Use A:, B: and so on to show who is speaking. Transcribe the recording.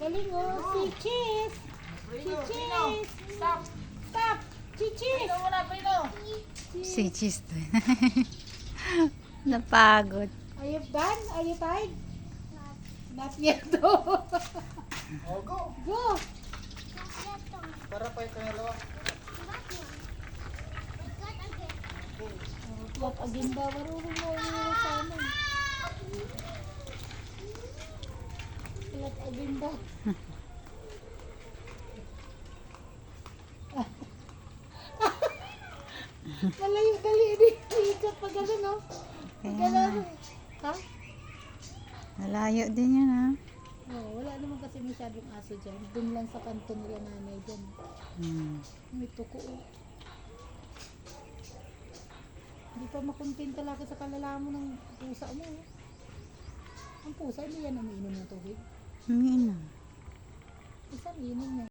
A: Galing oh, si Cheese. Si Cheese.
B: Stop!
A: Stop. Si Cheese.
B: Pino muna, Pino!
C: Si Cheese to. Napagod.
A: Are you done? Are you tired? Not yet. Oh.
B: Oh, go!
A: Go.
B: Para pa ito yung dalawa.
A: What again daw? Marunong mo yung sa amin. What again daw? Malayo dali. Iikot pa gano'n, no? Pag gano'n. Ha?
C: Malayo din yan, ha?
A: Oh, wala naman kasi masyadong aso dyan. Doon lang sa kanto nila nanay dyan. May tuko, oh. Hindi pa makuntin talaga sa kalalamo ng pusa mo. Oh. Ang pusa, hindi yan umiinom ng tubig.
C: Umiinom.
A: Isa, umiinom niya.